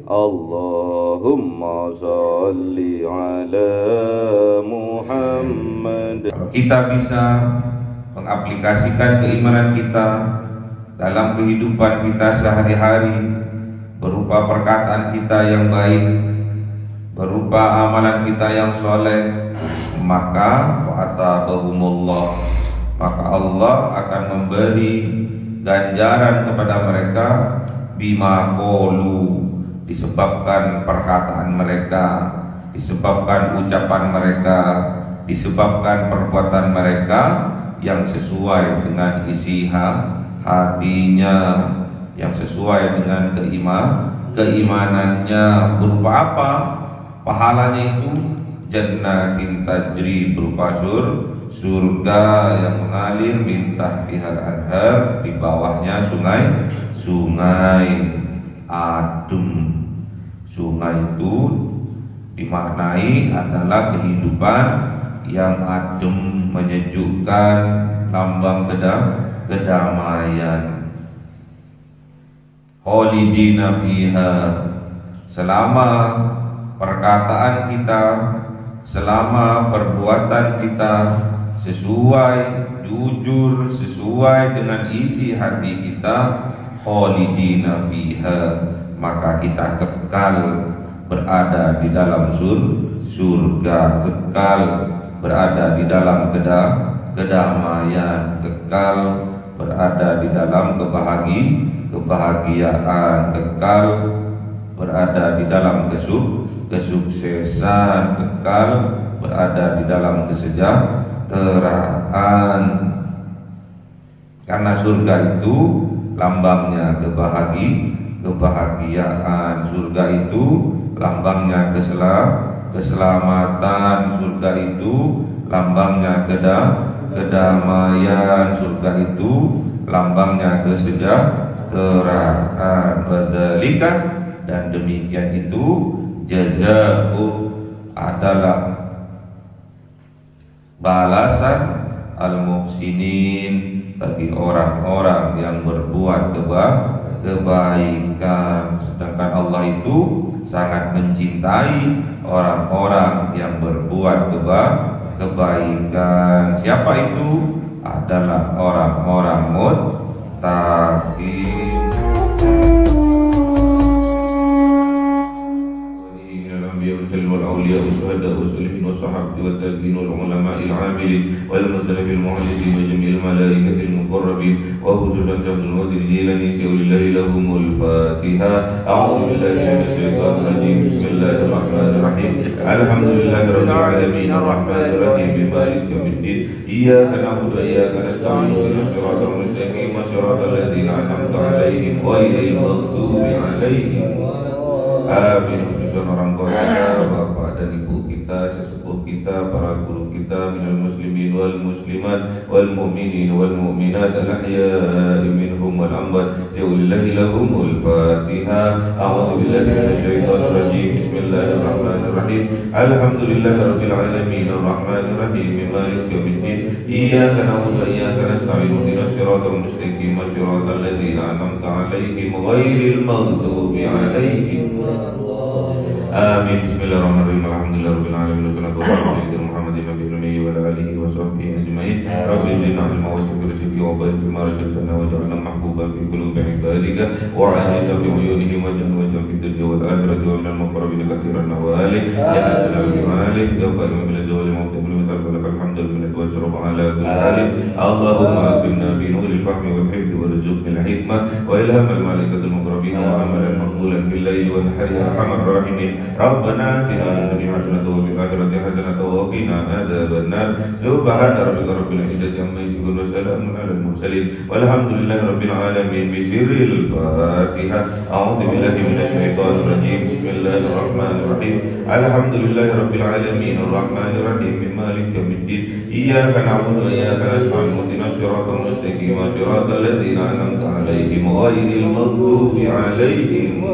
Allahumma salli ala Muhammad. Kita bisa mengaplikasikan keimanan kita dalam kehidupan kita sehari-hari berupa perkataan kita yang baik, berupa amalan kita yang soleh, maka fa'atabahumullah, maka Allah akan memberi ganjaran kepada mereka bima qalu, disebabkan perkataan mereka, disebabkan ucapan mereka, disebabkan perbuatan mereka yang sesuai dengan isi hatinya, yang sesuai dengan keimanannya. Berupa apa pahalanya itu? Jannatin tajri, berupa surga yang mengalir min tahtihal anhar, di bawahnya sungai adem. Sungai itu dimaknai adalah kehidupan yang adem, menyejukkan, lambang kedamaian. Khalidina fiha, selama perkataan kita, selama perbuatan kita sesuai, jujur, sesuai dengan isi hati kita, khalidina fiha, maka kita kekal berada di dalam surga, kekal berada di dalam kedamaian, kekal berada di dalam kebahagiaan, kekal berada di dalam kesuksesan, kekal berada di dalam kesejahteraan. Karena surga itu lambangnya kebahagiaan, surga itu lambangnya keselamatan, surga itu lambangnya kedamaian, surga itu lambangnya kesejahteraan. Badzalika, dan demikian itu jazaa'u, adalah balasan al-muhsinin, bagi orang-orang yang berbuat kebaikan. Sedangkan Allah itu sangat mencintai orang-orang yang berbuat kebaikan. Siapa itu? Adalah orang-orang muttaqin. والأولياء والشهداء والصالحين والصحابة والتابعين والعلماء العاملين والمسلمين المخلصين وجميع الملائكة المقربين وخصوصا شمس القدر الجيلاني ولله لهم الفاتحة. أعوذ بالله من الشيطان الرجيم. بسم الله الرحمن الرحيم. الحمد لله رب العالمين الرحمن الرحيم مالك يوم الدين إياك نعبد وإياك نستعين اهدنا الصراط المستقيم صراط الذين أنعمت عليهم غير المغضوب عليهم. Amin. Khususnya orang tua kita, bapak dan ibu kita, sesepuh kita, para guru kita, minal muslimin wal muslimat wal mu'minin wal mu'minat al-ahya'i minhum wal amwat, yaulillahi lahumul fatihah. A'udzu billahi minasy syaithanir rajim. Bismillahirrahmanirrahim. Alhamdulillahi rabbil alamin arrahmanir rahim maliki yaumiddin iyyaka na'budu wa iyyaka nasta'in ihdinas siratal mustaqim siratal ladzina an'amta 'alaihim ghairil maghdubi 'alaihim. Amin. Bismillahirrahmanirrahim. Alhamdulillahirabbil alamin wassalatu wassalamu ala Muhammadin nabiyil ummi wa ala alihi wa sahbihi ajma'in. Rabbi zidna ilma wa zid rizqi wa barik fima razaqtana waj'alna mahbuban fi qulubi ibadika wa 'azizan bi 'uyunihim waj'alna fid dunya wal akhirati wa minal muqarrabin katsiran wa ali ya salam bi ali ya qayyum bil zawali mu'tamin wa lakal hamdu min al-wasraf ala kulli hal. Allahumma akrimna bi nuril fahmi wal hifdhi warzuqna al-hikmah wa ilhamal malaikatil muqarrabin wa amalan maqbulan bil layli wan nahari arhamar rahimin. Rabbana atina fid dunya hasanatan wa fil akhirati hasanatan wa qina adzabannar. Subhana rabbika rabbil izzati amma yasifun wa salamun alal mursalin walhamdulillahi rabbil alamin. Bi sirril Fatihah. A'udzu billahi minasy syaithanir rajim. Bismillahirrahmanir rahim. Alhamdulillahi rabbil alamin arrahmanir rahim maliki yaumiddin iyyaka na'budu wa iyyaka nasta'in ihdinas siratal mustaqim siratal ladzina an'amta 'alaihim ghairil maghdubi 'alaihim.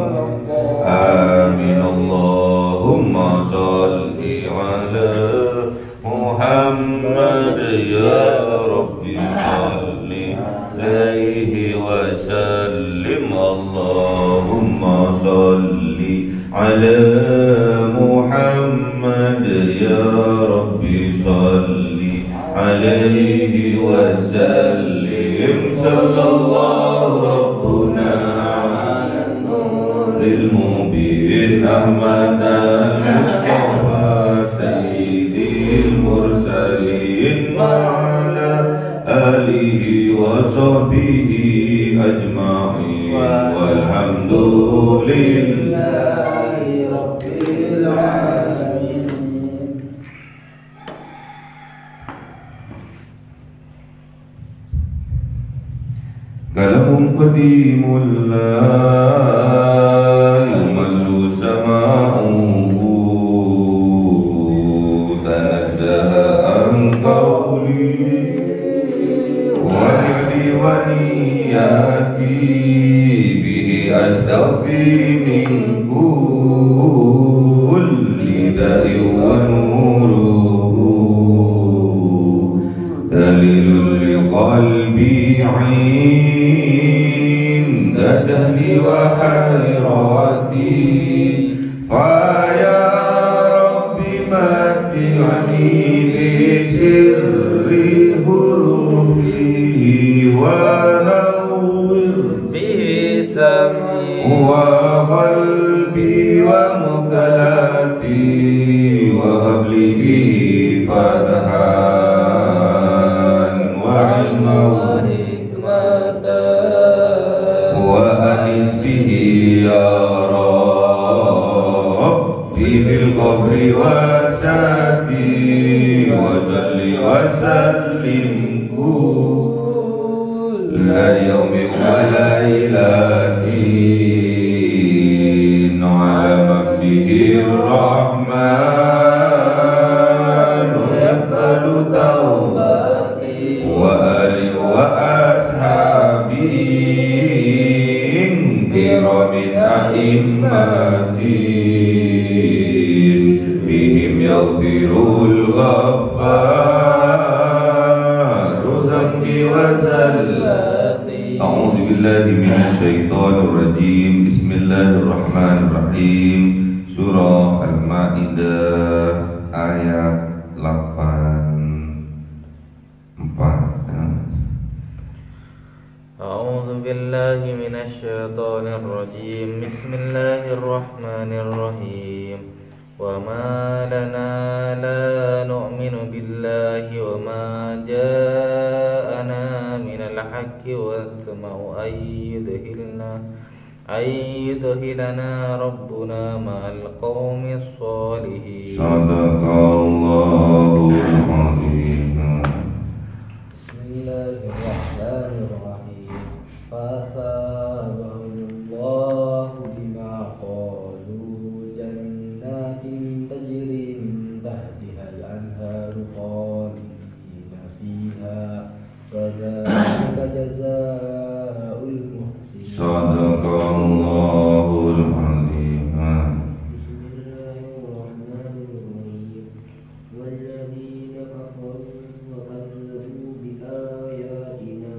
Amin. Allahumma shalli ala Muhammad ya Rabbi salli alaihi wa sallim. Allahumma shalli على محمد يا رب صل عليه وسلم صلى الله ربنا على النور المبين أحمد المصطفى سيد المرسلين وعلى آله وصحبه أجمعين والحمد لله رب العالمين. كلام قديم لا يمل سماعه تنزه عن قولي وحبي ونياتي به أستغفي من كل داء ونوره دليل لقلبي عند دهري وحيراتي فيا رب متعني بسر حروفه ونور به سمعي وقلبي ومقلاتي وهب لي به فتحا وعلما وحكمة وأنس به يا ربي في القبر وساتي وصل وسلم كل يوم وليلتي على من به الرحمن يقبل توبتي وآلي وأصحابي كرام أئمتي بهم يغفر الغفار ذنبي وزلتي. أعوذ بالله من الشيطان الرجيم. بسم الله الرحمن الرحيم. Surah Al-Ma'idah ayat 84. أعوذ بالله من الشيطان الرجيم. بسم الله الرحمن الرحيم. وما لنا لا نؤمن بالله وما جاءنا من الحق ونطمع أن يدخلنا ربنا مع القوم الصالحين. صدق الله العظيم. بسم الله الرحمن الرحيم. فأثابهم الله بما قالوا جنات تجري من تحتها الأنهار خالدين فيها وذلك جزاء المحسنين. صدق الله العظيم. بسم الله الرحمن الرحيم. والذين كفروا وكذبوا بآياتنا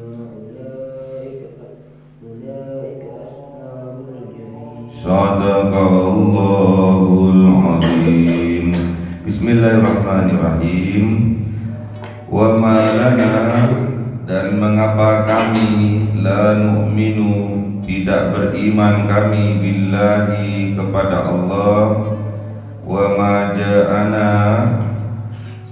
أولئك أصحاب الجحيم. صدق الله العظيم. Bismillahirrahmanirrahim. Wa ma lana, dan mengapa kami la nu'minu, tidak beriman kami billahi, kepada Allah, wa ma ja'ana,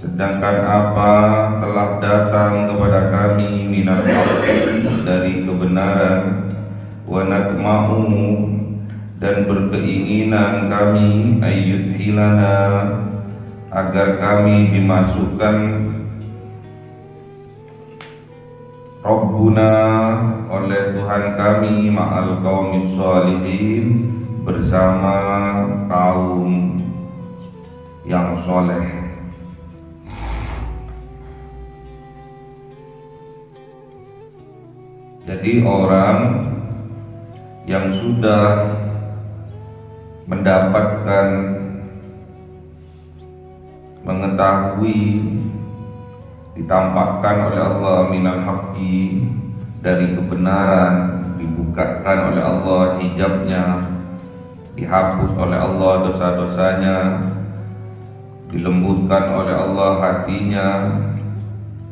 sedangkan apa telah datang kepada kami minal haqqi, dari kebenaran, wa natma'u, dan berkeinginan kami ayyudhilana, agar kami dimasukkan Rabbuna, oleh Tuhan kami, ma'al qaumis sholihin, bersama kaum yang soleh. Jadi orang yang sudah mendapatkan, mengetahui, ditampakkan oleh Allah minal haqqi, dari kebenaran, dibukakan oleh Allah hijabnya, dihapus oleh Allah dosa-dosanya, dilembutkan oleh Allah hatinya,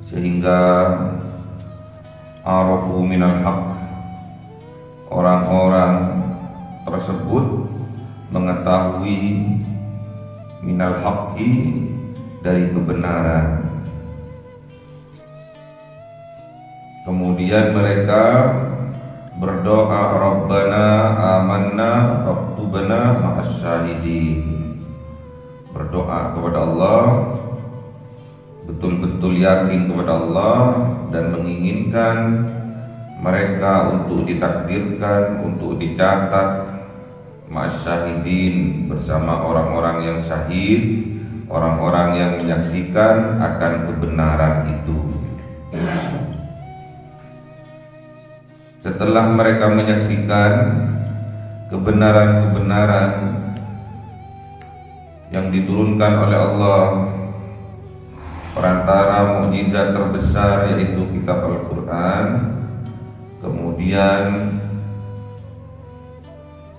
sehingga arafu minal haq, orang-orang tersebut mengetahui minal haqqi, dari kebenaran. Kemudian mereka berdoa, Rabbana amanna faktubna ma'as syahidin. Berdoa kepada Allah, betul-betul yakin kepada Allah, dan menginginkan mereka untuk ditakdirkan, untuk dicatat ma'as syahidin, bersama orang-orang yang syahid, orang-orang yang menyaksikan akan kebenaran itu. Setelah mereka menyaksikan kebenaran-kebenaran yang diturunkan oleh Allah, perantara mukjizat terbesar yaitu kitab Al-Quran, kemudian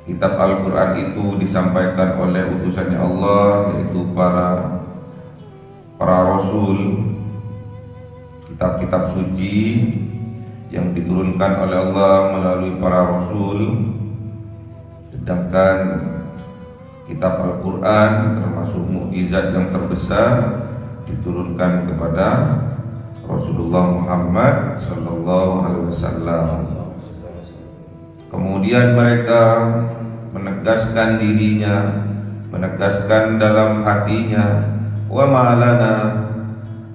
kitab Al-Quran itu disampaikan oleh utusannya Allah, yaitu para rasul, kitab-kitab suci yang diturunkan oleh Allah melalui para rasul. Sedangkan kitab Al-Quran termasuk mukjizat yang terbesar diturunkan kepada Rasulullah Muhammad sallallahu alaihi wasallam. Kemudian mereka menegaskan dirinya, menegaskan dalam hatinya, wa ma lana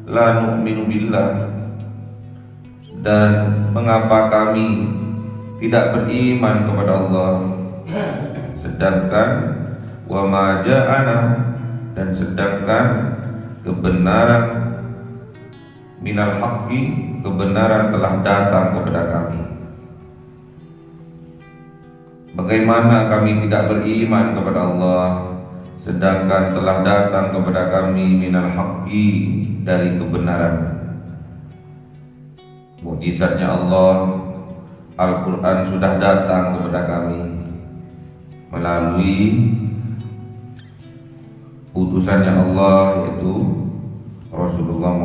la nu'minu billah, dan mengapa kami tidak beriman kepada Allah, sedangkan wa ma ja'ana, dan sedangkan kebenaran minal haqqi, kebenaran telah datang kepada kami. Bagaimana kami tidak beriman kepada Allah, sedangkan telah datang kepada kami minal haqqi, dari kebenaran. Mukjizatnya Allah, Al-Quran sudah datang kepada kami melalui utusannya Allah, yaitu Rasulullah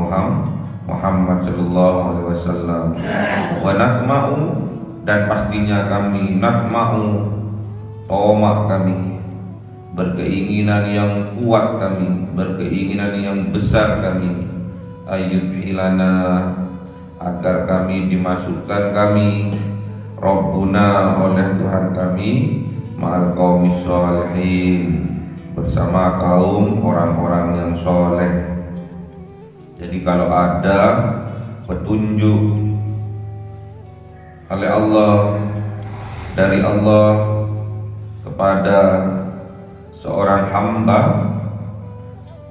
Muhammad sallallahu alaihi wasallam. Wa natma'u, dan pastinya kami, natma'u, tomak kami, berkeinginan yang kuat kami, berkeinginan yang besar kami, ayyudhilana, agar kami dimasukkan kami, Rabbuna, oleh Tuhan kami, ma'al qaumis sholihin, bersama kaum orang-orang yang soleh. Jadi kalau ada petunjuk oleh Allah, dari Allah kepada seorang hamba,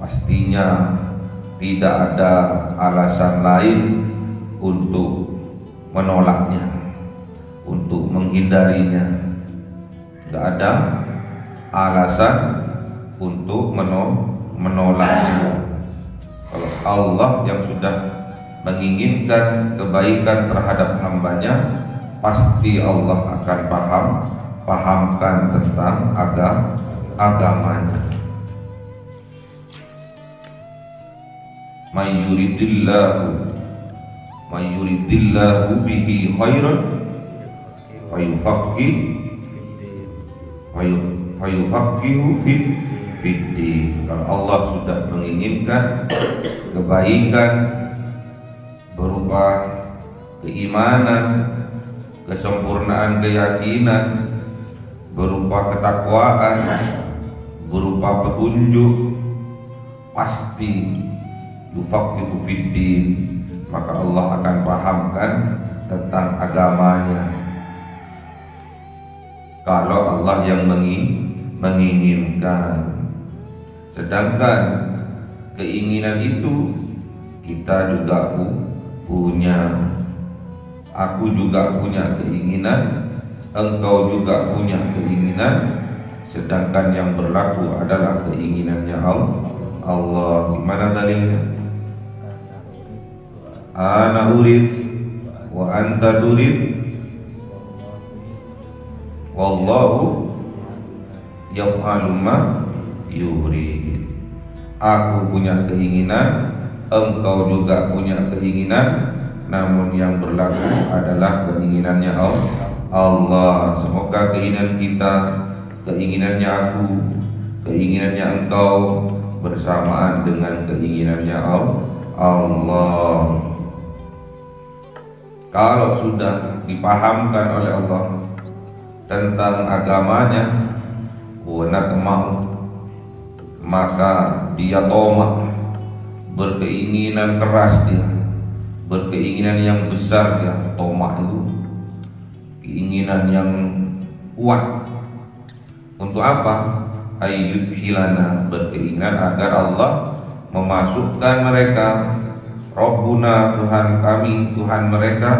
pastinya tidak ada alasan lain untuk menolaknya, untuk menghindarinya. Tidak ada alasan untuk menolaknya. Kalau Allah yang sudah menginginkan kebaikan terhadap hambanya, pasti Allah akan pahamkan tentang agamanya. May yuridillahu bihi khairan fayufaqihu fiddin. Kalau Allah sudah menginginkan kebaikan berupa keimanan, kesempurnaan keyakinan, berupa ketakwaan, berupa petunjuk, pasti yufaqihu fiddin, maka Allah akan pahamkan tentang agamanya. Kalau Allah yang menginginkan. Sedangkan keinginan itu kita juga punya. Aku juga punya keinginan, engkau juga punya keinginan. Sedangkan yang berlaku adalah keinginannya Allah. Gimana dalilnya? Ana urid wa anta turid wallahu yaf'alu ma yurid. Aku punya keinginan, engkau juga punya keinginan, namun yang berlaku adalah keinginannya Allah. Semoga keinginan kita, keinginannya aku, keinginannya engkau bersamaan dengan keinginannya Allah. Kalau sudah dipahamkan oleh Allah tentang agamanya, maka dia tomak, berkeinginan keras dia, berkeinginan yang besar dia. Tomak itu keinginan yang kuat. Untuk apa? Ayyud hilana, berkeinginan agar Allah memasukkan mereka, Rabbuna, Tuhan kami, Tuhan mereka,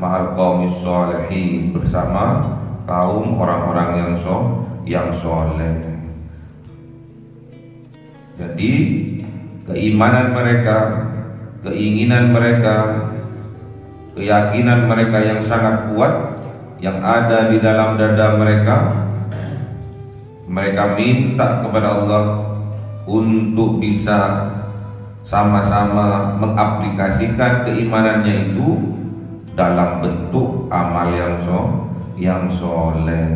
ma'al qaumis sholihin, bersama kaum orang-orang yang soleh. Jadi keimanan mereka, keinginan mereka, keyakinan mereka yang sangat kuat yang ada di dalam dada mereka, mereka minta kepada Allah untuk bisa sama-sama mengaplikasikan keimanannya itu dalam bentuk amal yang soleh.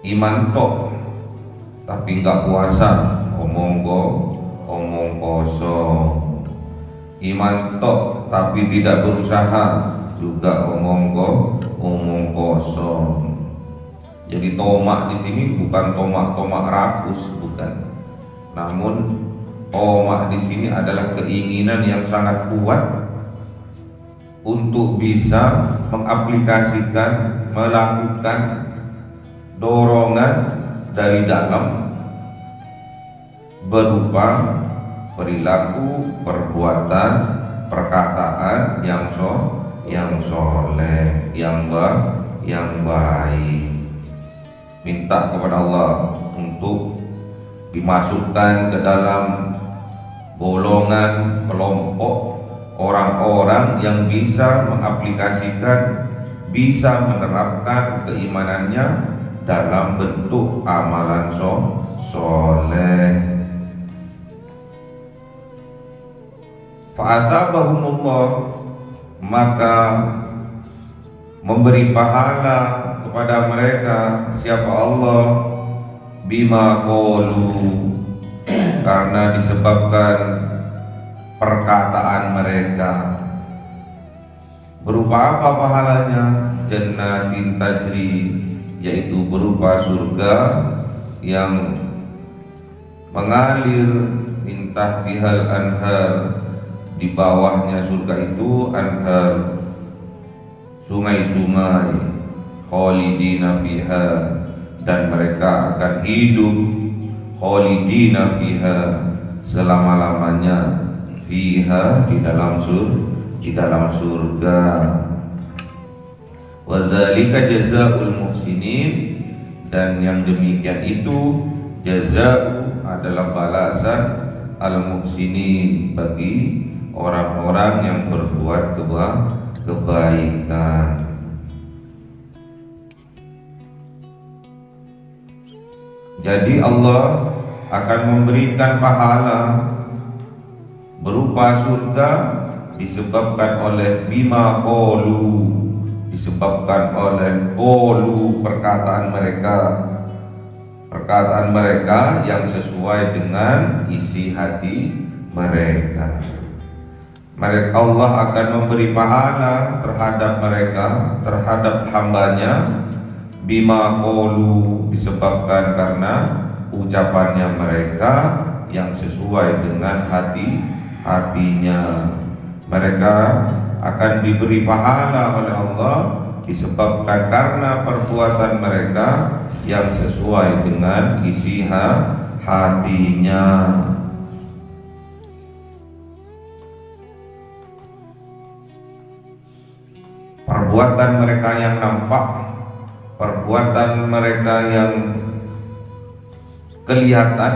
Iman tok tapi nggak puasa, omong kosong. Iman tok tapi tidak berusaha, juga omong kosong. Jadi tomak di sini bukan tomak rakus, bukan. Namun tomak di sini adalah keinginan yang sangat kuat untuk bisa mengaplikasikan, melakukan dorongan dari dalam berupa perilaku, perbuatan, perkataan yang soleh, yang baik. Minta kepada Allah untuk dimasukkan ke dalam golongan kelompok orang-orang yang bisa mengaplikasikan, bisa menerapkan keimanannya dalam bentuk amalan soleh. Fa'atabahumullah, maka memberi pahala kepada mereka siapa Allah, bima qalu, karena disebabkan perkataan mereka. Berupa apa pahalanya? Jannatin tajri, yaitu berupa surga yang mengalir min tahtihal anhar, di bawahnya surga itu anhar, sungai-sungai, khalidina fiha, dan mereka akan hidup khalidina fiha, selama-lamanya, fiha, di dalam surga. Wa dzalika jazaa'ul muhsinin, dan yang demikian itu jazaa'u adalah balasan al-muhsinin, bagi orang-orang yang berbuat kebaikan. Jadi Allah akan memberikan pahala berupa surga disebabkan oleh bima qalu, disebabkan oleh qalu, perkataan mereka yang sesuai dengan isi hati mereka. Allah akan memberi pahala terhadap mereka, terhadap hambanya, bima qalu, disebabkan karena ucapannya mereka yang sesuai dengan hatinya. Mereka akan diberi pahala oleh Allah disebabkan karena perbuatan mereka yang sesuai dengan isi hatinya. Perbuatan mereka yang nampak, perbuatan mereka yang kelihatan,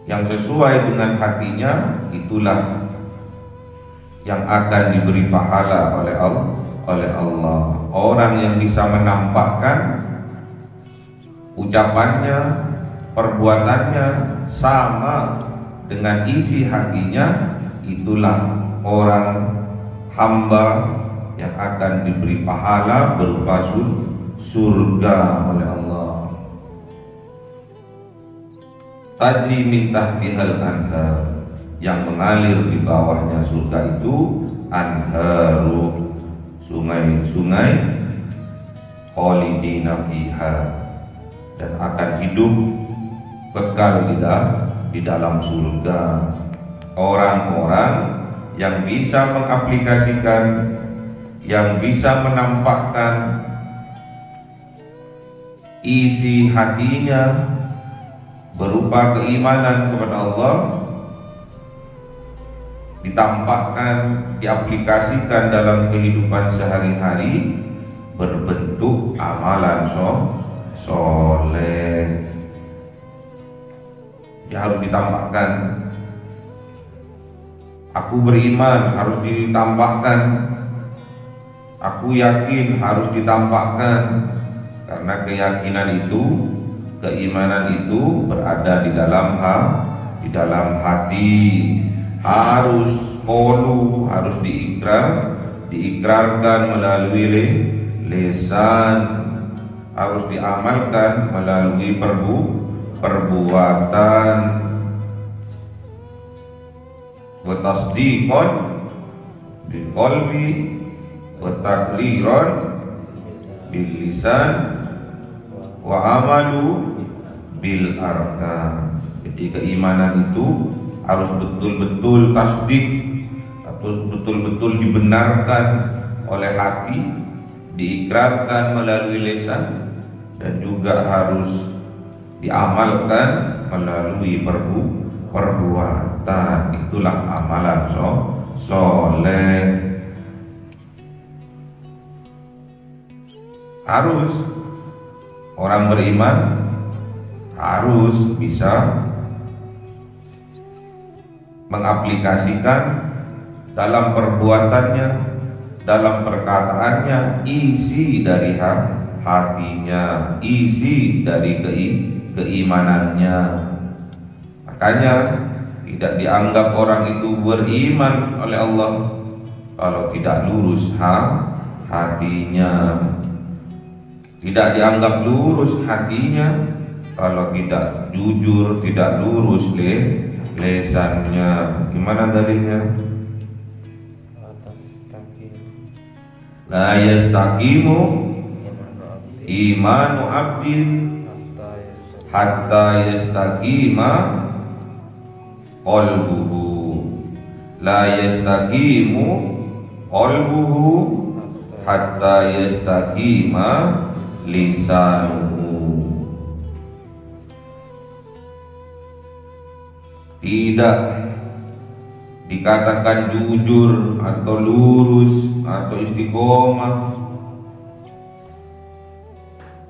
yang sesuai dengan hatinya, itulah yang akan diberi pahala oleh Allah. Orang yang bisa menampakkan ucapannya, perbuatannya sama dengan isi hatinya, itulah orang hamba yang akan diberi pahala berupa surga oleh Allah. Tajri min tahtihal anhar, yang mengalir di bawahnya surga itu anharu, sungai-sungai, khalidina fiha, dan akan hidup kekal di dalam surga. Orang-orang yang bisa mengaplikasikan, yang bisa menampakkan isi hatinya berupa keimanan kepada Allah, ditampakkan, diaplikasikan dalam kehidupan sehari-hari berbentuk amalan soleh. Dia harus ditampakkan. Aku beriman, harus ditampakkan. Aku yakin, harus ditampakkan. Karena keyakinan itu, keimanan itu berada di dalam hati. Harus qolu, harus diikrarkan melalui lisan, harus diamalkan melalui perbuatan. Wa tasdiqan bil qalbi wa taqriran bil lisan wa amalu bil arkan. Jadi keimanan itu harus betul-betul tasdik, atau betul-betul dibenarkan oleh hati, diikrarkan melalui lisan, dan juga harus diamalkan melalui perbuatan. Itulah amalan soleh. Harus orang beriman harus bisa mengaplikasikan dalam perbuatannya, dalam perkataannya, isi dari hatinya, isi dari keimanannya. Makanya tidak dianggap orang itu beriman oleh Allah kalau tidak lurus hatinya. Tidak dianggap lurus hatinya kalau tidak jujur, tidak lurus lesannya. Gimana dalilnya? La yastaqimu imanu abdin hatta yastaqima qalbuhu. La yastaqimu qalbuhu hatta yastaqima lisanuhu. Tidak dikatakan jujur atau lurus atau istiqomah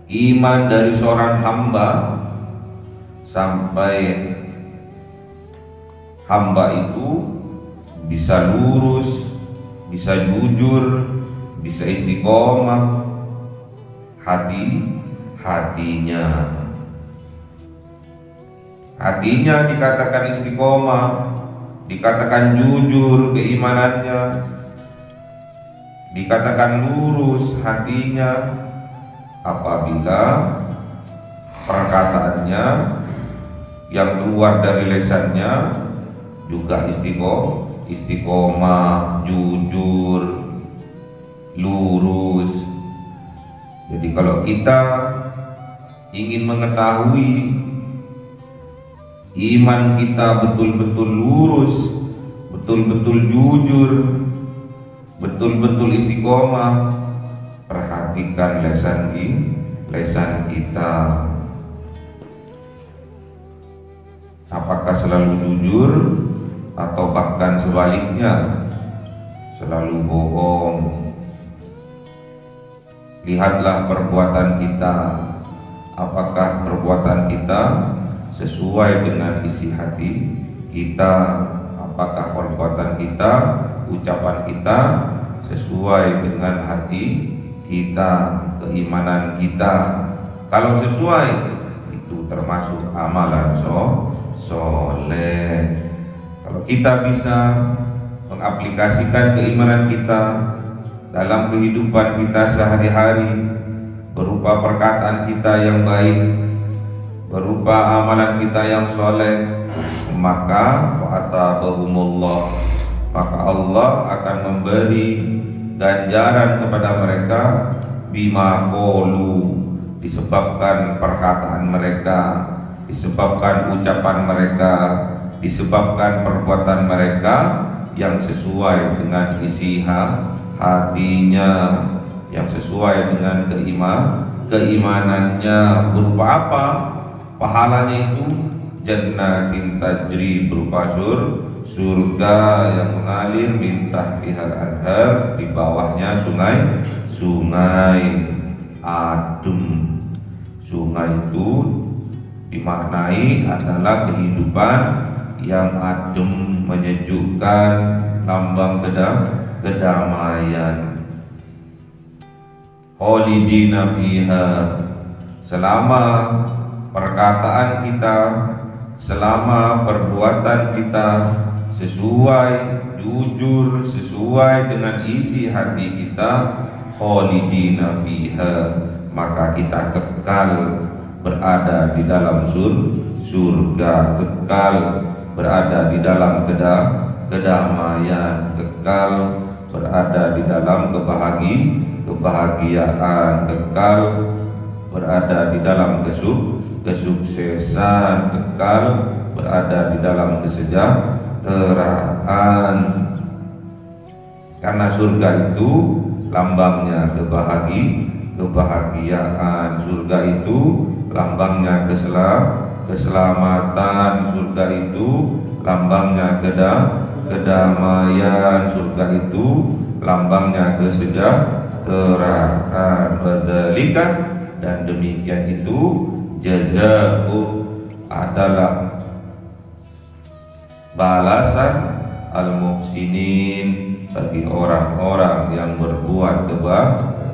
iman dari seorang hamba sampai hamba itu bisa lurus, bisa jujur, bisa istiqomah hatinya dikatakan istiqomah, dikatakan jujur keimanannya, dikatakan lurus hatinya apabila perkataannya yang keluar dari lisannya juga istiqomah, jujur, lurus. Jadi kalau kita ingin mengetahui iman kita betul-betul lurus, betul-betul jujur, betul-betul istiqomah, perhatikan lisan kita. Apakah selalu jujur atau bahkan sebaliknya selalu bohong? Lihatlah perbuatan kita, apakah perbuatan kita sesuai dengan isi hati kita, apakah perbuatan kita, ucapan kita sesuai dengan hati kita, keimanan kita. Kalau sesuai, itu termasuk amalan soleh. Kalau kita bisa mengaplikasikan keimanan kita dalam kehidupan kita sehari-hari berupa perkataan kita yang baik, berupa amalan kita yang soleh, maka fa'atabahumullah, maka Allah akan memberi ganjaran kepada mereka bima qalu, disebabkan perkataan mereka, disebabkan ucapan mereka, disebabkan perbuatan mereka yang sesuai dengan isi hatinya, yang sesuai dengan keimanannya. Berupa apa pahalanya itu? Jannatin tajri, berupa surga yang mengalir min tahtihal anhar, di bawahnya sungai adem. Sungai itu dimaknai adalah kehidupan yang adem, menyejukkan, lambang kedamaian. Khalidina fiha, selama perkataan kita, selama perbuatan kita sesuai, jujur, sesuai dengan isi hati kita, khalidina fiha, maka kita kekal berada di dalam surga, kekal berada di dalam kedamaian, kekal berada di dalam kebahagiaan, kekal berada di dalam kesuksesan, kekal berada di dalam kesejahteraan. Karena surga itu lambangnya kebahagiaan, surga itu lambangnya keselamatan, surga itu lambangnya kedamaian, surga itu lambangnya kesejahteraan. Badzalika, dan demikian itu jazaa'u, adalah balasan al-muhsinin, bagi orang-orang yang berbuat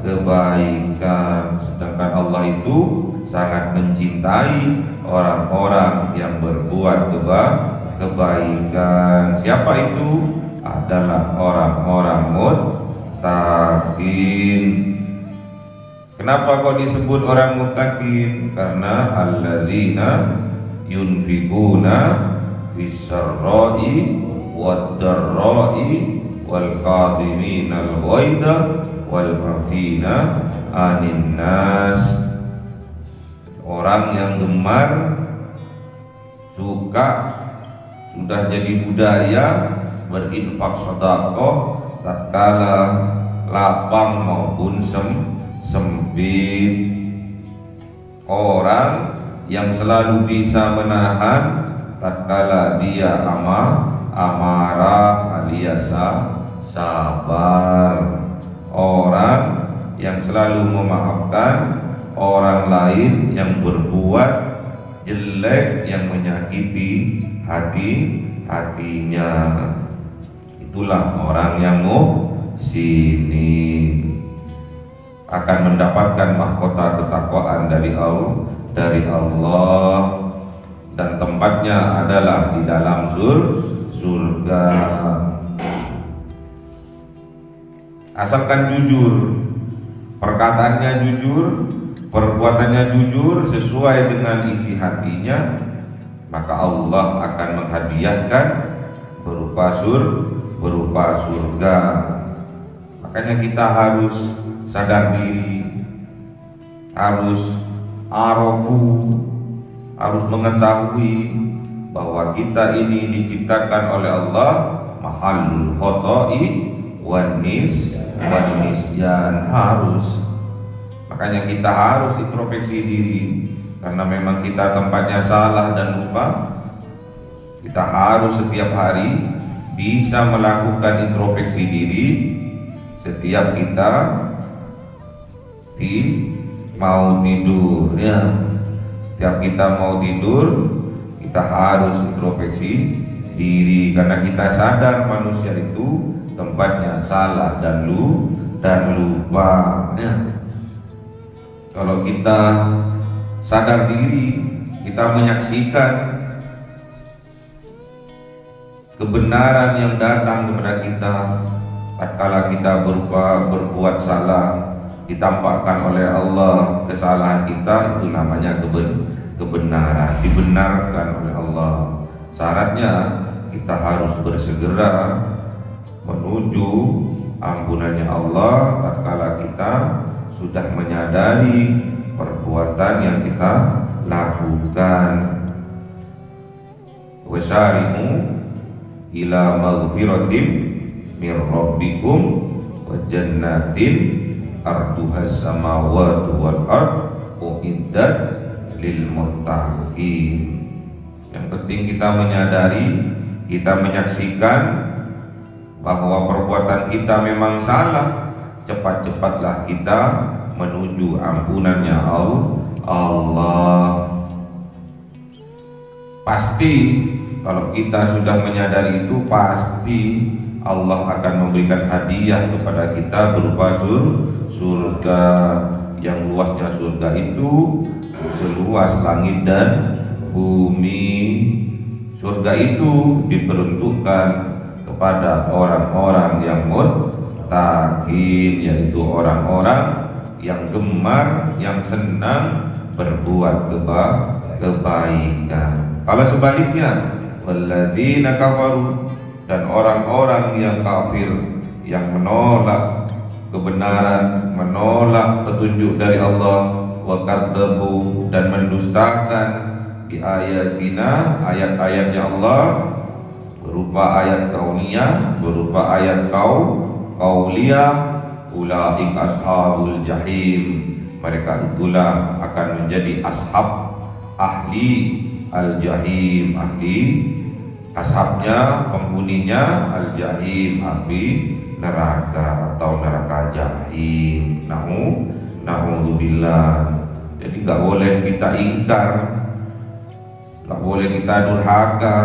kebaikan. Sedangkan Allah itu sangat mencintai orang-orang yang berbuat kebaikan. Siapa itu? Adalah orang-orang muttaqin. Kenapa kok disebut orang muttaqin? Karena alladzina yunfikuna fis-sarra'i wad-dharra'i wal qadhiminal ghaidha wal 'afina 'anil nas. Orang yang gemar, suka, sudah jadi budaya berinfak sedekah tatkala lapang maupun sempit. Orang yang selalu bisa menahan tatkala dia amarah alias sabar. Orang yang selalu memaafkan orang lain yang berbuat jelek, yang menyakiti hatinya. Itulah orang yang muhsinin, akan mendapatkan mahkota ketakwaan dari Allah, dan tempatnya adalah di dalam surga. Asalkan jujur, perkataannya jujur, perbuatannya jujur, sesuai dengan isi hatinya, maka Allah akan menghadiahkan berupa surga. Makanya kita harus sadar diri, harus harus mengetahui bahwa kita ini diciptakan oleh Allah mahallul khoto'i wan nisyan, harus. Makanya kita harus introspeksi diri, karena memang kita tempatnya salah dan lupa. Kita harus setiap hari bisa melakukan introspeksi diri. Setiap kita mau tidur, ya, setiap kita mau tidur, kita harus introspeksi diri, karena kita sadar manusia itu tempatnya salah dan lupa. Ya. Kalau kita sadar diri kita menyaksikan kebenaran yang datang kepada kita tatkala kita berbuat salah, ditampakkan oleh Allah kesalahan kita, itu namanya kebenaran, dibenarkan oleh Allah. Syaratnya kita harus bersegera menuju ampunannya Allah tatkala kita sudah menyadari perbuatan yang kita lakukan. Wasari'u ila maghfiratin mir rabbikum wa jannatin arduhas samawati wal ard uiddat lil muttaqin. Yang penting kita menyadari, kita menyaksikan bahwa perbuatan kita memang salah. Cepat-cepatlah kita menuju ampunannya Allah. Pasti kalau kita sudah menyadari itu, pasti Allah akan memberikan hadiah kepada kita berupa surga. Yang luasnya surga itu seluas langit dan bumi. Surga itu diperuntukkan kepada orang-orang yang muttaqin, yaitu orang-orang yang gemar, yang senang berbuat kebaikan. Kalau sebaliknya, walladzina kafaru, dan orang-orang yang kafir, yang menolak kebenaran, menolak petunjuk dari Allah, wa kadzabu, dan mendustakan di ayatina, ayat-ayatnya Allah, berupa ayat kauniyah, berupa ayat qauliyah, ulaika ashabul jahim. Mereka itulah akan menjadi ashab, ahli al-jahim, ahli ashabnya, penghuninya al-jahim, ahli neraka atau neraka jahim. Na'udzubillah. Jadi gak boleh kita ingkar, gak boleh kita durhaka,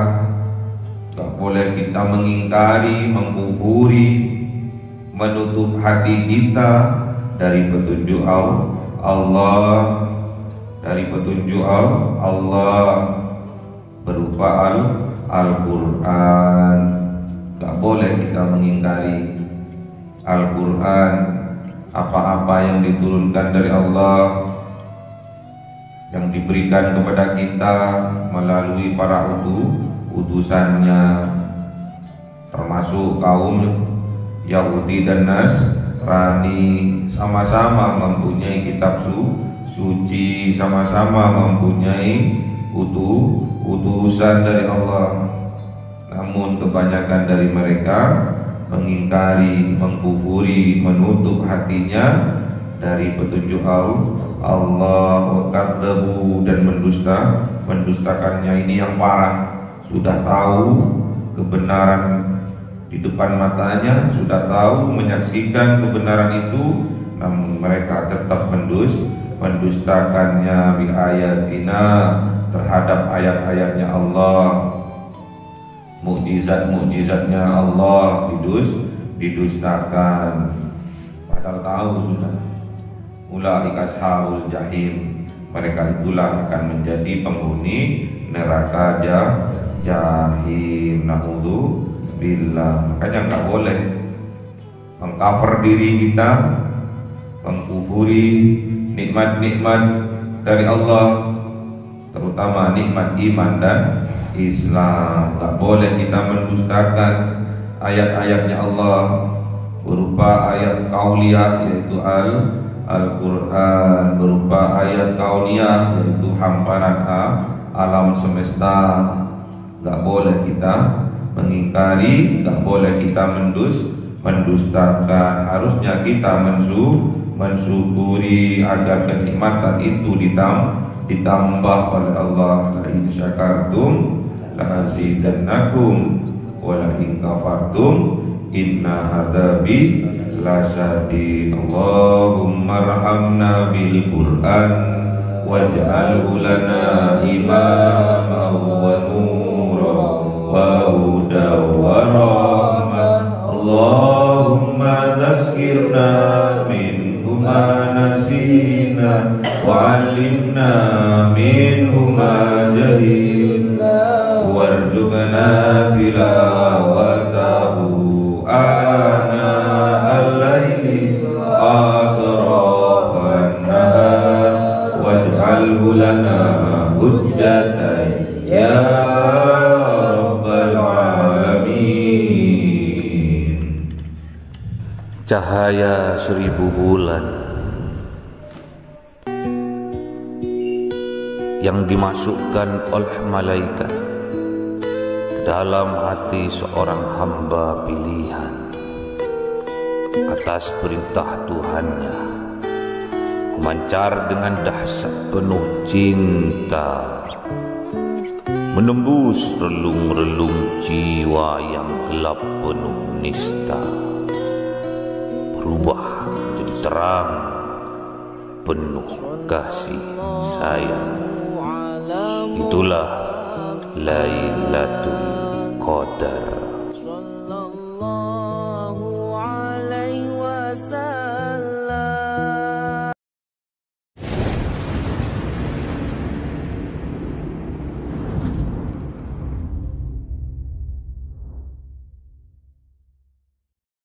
gak boleh kita mengingkari, mengkufuri, menutup hati kita dari petunjuk Allah, dari petunjuk Allah berupa Al-Quran. Gak boleh kita mengingkari Al-Quran, apa-apa yang diturunkan dari Allah, yang diberikan kepada kita melalui para utusannya, termasuk kaum Yahudi dan Nasrani. Sama-sama mempunyai kitab suci, sama-sama mempunyai utusan dari Allah. Namun kebanyakan dari mereka mengingkari, mengkufuri, menutup hatinya dari petunjuk Allah, wa kadzabu, dan mendustakannya. Ini yang parah. Sudah tahu kebenaran di depan matanya, sudah tahu, menyaksikan kebenaran itu, namun mereka tetap mendustakannya bi ayatina, terhadap ayat-ayatnya Allah, mukjizat-mukjizatnya Allah didustakan. Padahal tahu sudah, ulaika ashabul jahim, mereka itulah akan menjadi penghuni neraka jahim. Na'udzubillah. Makanya nggak boleh mengcover diri kita, mengkufuri nikmat-nikmat dari Allah, terutama nikmat iman dan Islam. Gak boleh kita mendustakan ayat-ayatnya Allah berupa ayat qauliyah, yaitu Al-Quran, berupa ayat kauniyah, yaitu hamparan alam semesta. Gak boleh kita mengingkari, gak boleh kita mendustakan. Harusnya kita mensyukuri agar kenikmatan itu ditambah oleh Allah. La in syakartum la azidannakum wa la in kafartum inna adzabi lasyadid. Allahumma arhamna bil Qur'an waj'alhu lana imaman wa nuran wa hudan wa rahmah. Allahumma dzakkirna minhum ما نسينا وعلمنا منه ما جهلنا وارزقنا تلاوته آناء الليل أطراف النهار واجعله لنا حجة يا رب العالمين. Cahaya 1000 bulan yang dimasukkan oleh malaikat ke dalam hati seorang hamba pilihan atas perintah Tuhannya, memancar dengan dahsyat penuh cinta, menembus relung-relung jiwa yang gelap penuh nista, berubah menjadi terang penuh kasih sayang. Itulah Lailatul Qadar.